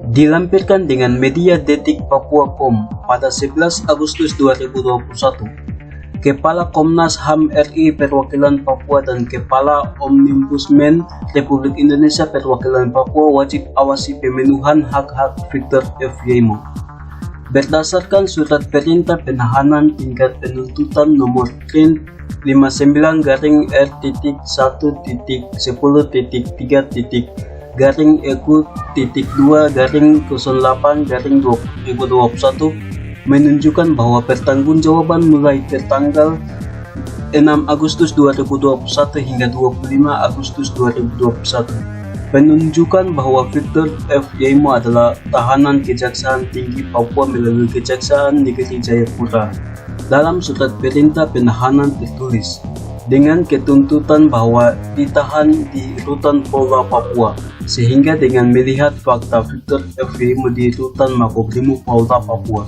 Dilampirkan dengan media Detik Papua.com pada 11 Agustus 2021, Kepala Komnas HAM RI Perwakilan Papua dan Kepala Ombudsman Republik Indonesia Perwakilan Papua wajib awasi pemenuhan hak-hak Victor F. Yemo. Berdasarkan surat perintah penahanan tingkat penuntutan nomor 59-10.10.2-08-2021 menunjukkan bahwa pertanggungjawaban mulai tertanggal 6 Agustus 2021 hingga 25 Agustus 2021 menunjukkan bahwa Victor F. Yemo adalah tahanan Kejaksaan Tinggi Papua melalui Kejaksaan Negeri Jayapura. Dalam surat perintah penahanan tertulis dengan ketuntutan bahwa ditahan di Rutan Polda Papua, sehingga dengan melihat fakta Victor F. Yemo di Rutan Makobrimob Polda Papua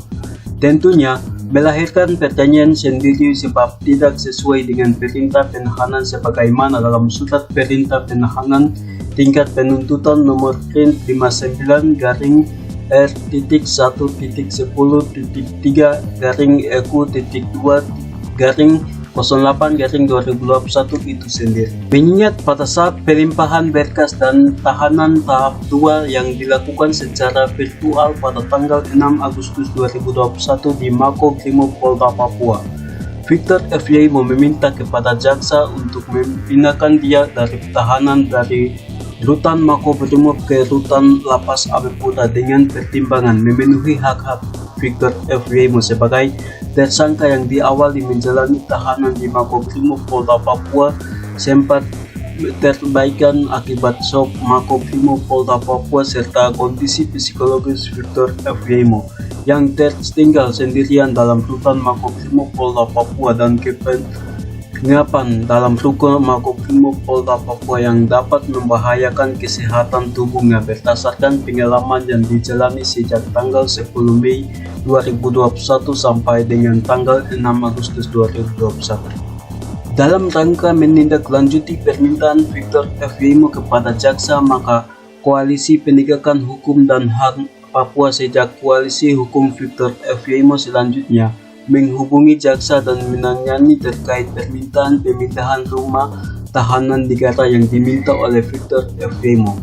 tentunya melahirkan pertanyaan sendiri sebab tidak sesuai dengan perintah penahanan sebagaimana dalam surat perintah penahanan tingkat penuntutan nomor 59-10.3-EQ.2-08-2021 itu sendiri. Mengingat pada saat pelimpahan berkas dan tahanan tahap 2 yang dilakukan secara virtual pada tanggal 6 Agustus 2021 di Makobrimob Polda Papua, Victor F. Yemo meminta kepada jaksa untuk memindahkan dia dari tahanan dari Rutan Makobrimob ke Rutan Lapas Abepura dengan pertimbangan memenuhi hak-hak Victor F. Yemo sebagai tersangka yang diawali menjalani tahanan di Makobrimob Polda Papua sempat terbaikan akibat shock Makobrimob Polda Papua serta kondisi psikologis Victor F. Yemo yang tertinggal sendirian dalam Rutan Makobrimob Polda Papua dan penginapan dalam Rutan Makobrimob Polda Papua yang dapat membahayakan kesehatan tubuhnya berdasarkan pengalaman yang dijalani sejak tanggal 10 Mei 2021 sampai dengan tanggal 6 Agustus 2021. Dalam rangka menindaklanjuti permintaan Victor F. Yemo kepada jaksa, maka Koalisi Penegakan Hukum dan HAM Papua sejak Koalisi Hukum Victor F. Yemo selanjutnya menghubungi jaksa dan menangani terkait permintaan pemindahan rumah tahanan negara yang diminta oleh Victor F. Yemo.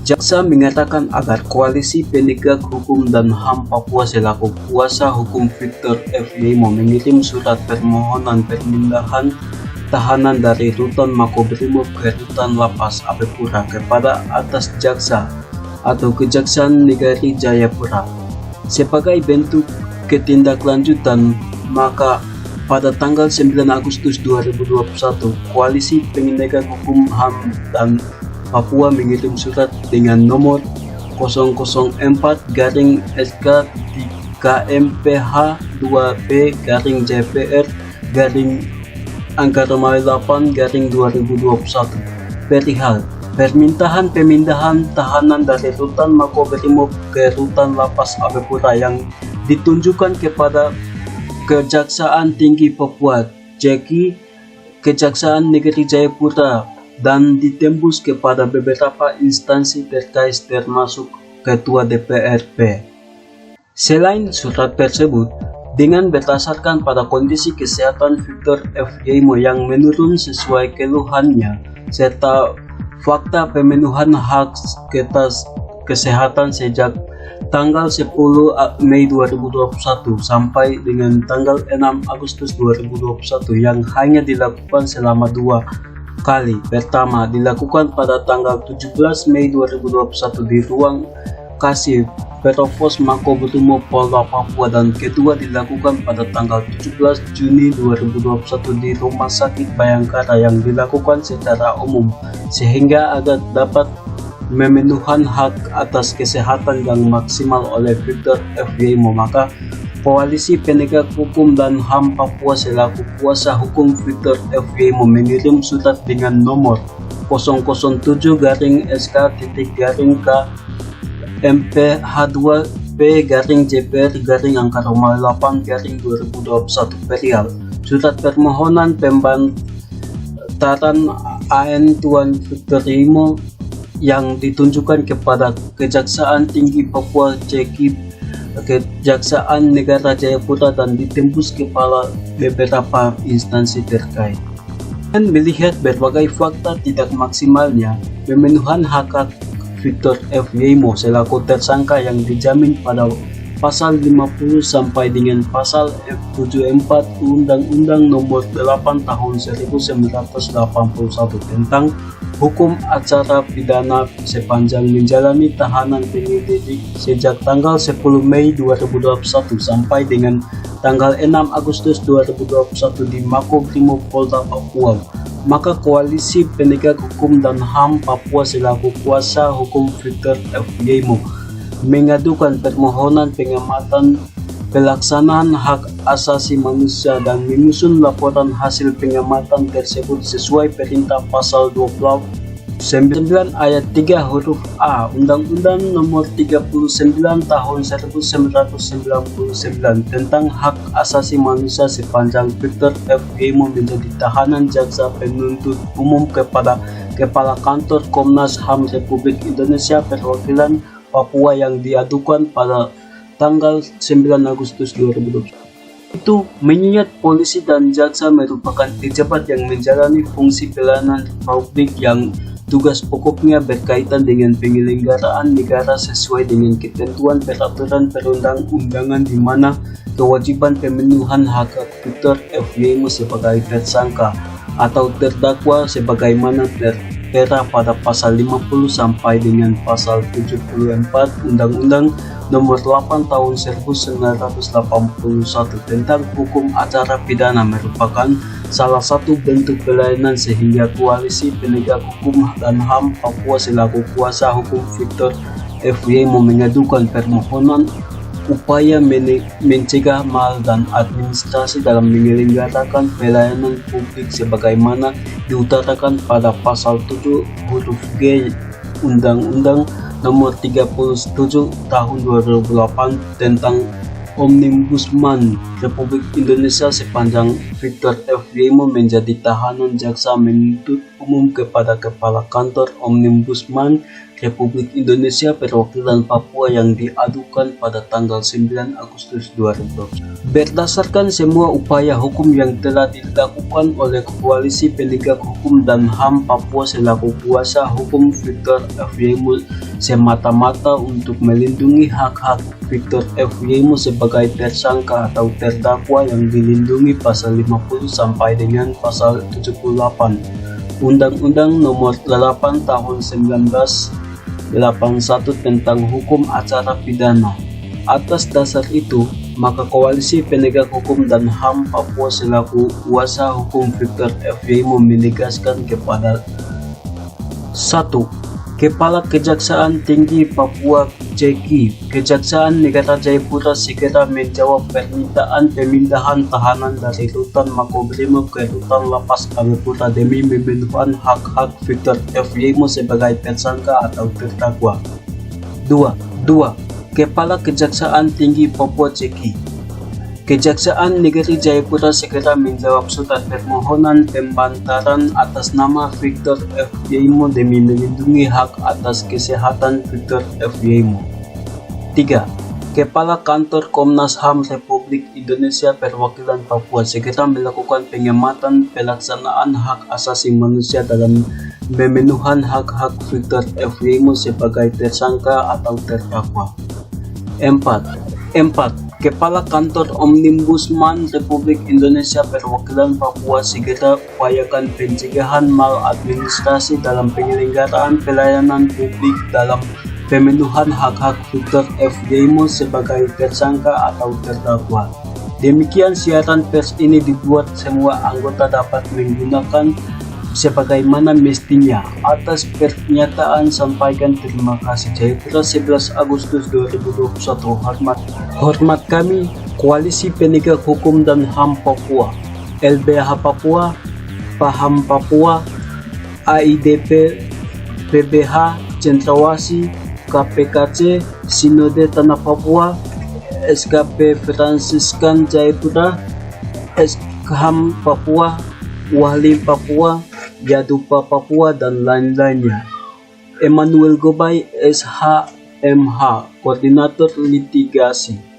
Jaksa mengatakan agar Koalisi Penegak Hukum dan HAM Papua selaku kuasa hukum Victor F. Yemo mengirim surat permohonan pemindahan tahanan dari Rutan Makobrimob ke Rutan Lapas Abepura kepada atas jaksa atau Kejaksaan Negeri Jayapura sebagai bentuk ketindaklanjutan. Maka pada tanggal 9 Agustus 2021 Koalisi Penegak Hukum HAM dan Papua mengirim surat dengan nomor 004-KMPH-2P-JPR-8-2021 perihal pemindahan tahanan dari Rutan Makobrimob ke Rutan Lapas Abepura yang ditunjukkan kepada Kejaksaan Tinggi Papua, JKI, Kejaksaan Negeri Jayapura, dan ditembus kepada beberapa instansi terkait termasuk Ketua DPRP. Selain surat tersebut, dengan berdasarkan pada kondisi kesehatan Victor F. Yemo yang menurun sesuai keluhannya, serta fakta pemenuhan hak kesehatan sejak tanggal 10 Mei 2021 sampai dengan tanggal 6 Agustus 2021 yang hanya dilakukan selama 2 kali. Pertama dilakukan pada tanggal 17 Mei 2021 di ruang kasih Provos Makobrimob Polda Papua dan kedua dilakukan pada tanggal 17 Juni 2021 di Rumah Sakit Bayangkara yang dilakukan secara umum sehingga agar dapat memenuhi hak atas kesehatan yang maksimal oleh Victor F. Yemo, maka Koalisi Penegak Hukum dan HAM Papua selaku kuasa hukum Victor F. Yemo mengirim surat dengan nomor 007-KMPH2P-JPR-8-2021 perihal surat permohonan pembantaran AN Tuan Victor Yemo yang ditunjukkan kepada Kejaksaan Tinggi Papua Ceki, Kejaksaan Negara Jayapura, dan ditembus kepala beberapa instansi terkait. Dan melihat berbagai fakta tidak maksimalnya pemenuhan hak Victor F. Yemo selaku tersangka yang dijamin pada Pasal 50 sampai dengan Pasal F74 Undang-Undang Nomor 8 Tahun 1981 tentang Hukum Acara Pidana sepanjang menjalani tahanan penyelidik sejak tanggal 10 Mei 2021 sampai dengan tanggal 6 Agustus 2021 di Makobrimob Polda Papua, maka Koalisi Penegak Hukum dan HAM Papua selaku kuasa hukum Victor F. Yemo mengadukan permohonan pengamatan pelaksanaan hak asasi manusia dan menyusun laporan hasil pengamatan tersebut sesuai perintah Pasal 29 ayat 3 huruf A Undang-Undang Nomor 39 Tahun 1999 tentang hak asasi manusia sepanjang Victor F. Yemo menjadi tahanan jaksa penuntut umum kepada Kepala Kantor Komnas HAM Republik Indonesia Perwakilan Papua yang diadukan pada tanggal 9 Agustus 2020. Itu mengingat polisi dan jaksa merupakan pejabat yang menjalani fungsi pelayanan publik yang tugas pokoknya berkaitan dengan penyelenggaraan negara sesuai dengan ketentuan peraturan perundang-undangan, di mana kewajiban pemenuhan hak Victor F. Yemo sebagai tersangka atau terdakwa sebagaimana tertera pada Pasal 50 sampai dengan Pasal 74 Undang-Undang Nomor 8 Tahun 1981 tentang Hukum Acara Pidana merupakan salah satu bentuk pelayanan, sehingga Koalisi Penegak Hukum dan HAM Papua selaku kuasa hukum Victor F. Yemo mengadukan permohonan upaya mencegah mal dan administrasi dalam menyelenggarakan pelayanan publik sebagaimana diutarakan pada Pasal 7 huruf G Undang-Undang Nomor 37 Tahun 2008 tentang Omnibusman Republik Indonesia sepanjang Victor F. Yemo menjadi tahanan jaksa menuntut umum kepada Kepala Kantor Omnibusman Republik Indonesia Perwakilan Papua yang diadukan pada tanggal 9 Agustus 2020. Berdasarkan semua upaya hukum yang telah dilakukan oleh Koalisi Penegak Hukum dan HAM Papua selaku kuasa hukum Victor F. Yemo semata-mata untuk melindungi hak-hak Victor F. Yemo sebagai tersangka atau terdakwa yang dilindungi Pasal 50 sampai dengan Pasal 78 Undang-Undang Nomor 8 Tahun 1981 tentang Hukum Acara Pidana. Atas dasar itu, maka Koalisi Penegak Hukum dan HAM Papua selaku kuasa hukum Victor F. Yemo menegaskan kepada 1. Kepala Kejaksaan Tinggi Papua Ceki, Kejaksaan Negara Jayapura segera menjawab permintaan pemindahan tahanan dari Rutan Makobrimob ke Rutan Lapas Jayapura demi memenuhi hak-hak Victor F. Yemo sebagai tersangka atau terdakwa. 2. Kepala Kejaksaan Tinggi Papua Ceki, Kejaksaan Negeri Jayapura segera menjawab surat permohonan pembantaran atas nama Victor F. Yemo demi melindungi hak atas kesehatan Victor F. Yemo. 3. Kepala Kantor Komnas HAM Republik Indonesia Perwakilan Papua segera melakukan pengamatan pelaksanaan hak asasi manusia dalam memenuhi hak-hak Victor F. Yemo sebagai tersangka atau terdakwa. 4. Kepala Kantor Omnibusman Republik Indonesia Perwakilan Papua segera upayakan pencegahan maladministrasi dalam penyelenggaraan pelayanan publik dalam pemenuhan hak-hak Victor F. Yemo sebagai tersangka atau terdakwa. Demikian siaran pers ini dibuat semua anggota dapat menggunakan sebagaimana mestinya. Atas pernyataan sampaikan terima kasih. Jayapura 11 Agustus 2021. Hormat kami, Koalisi Penegak Hukum dan HAM Papua, LBH Papua, PAHAM Papua, AIDP, PBH, Cendrawasih, KPKC, Sinode Tanah Papua, SKP Fransiskan Jayapura, SKHAM Papua, Wahlim Papua, Yadupa Papua, dan lain-lainnya. Emmanuel Gobay, SH, MH, Koordinator Litigasi.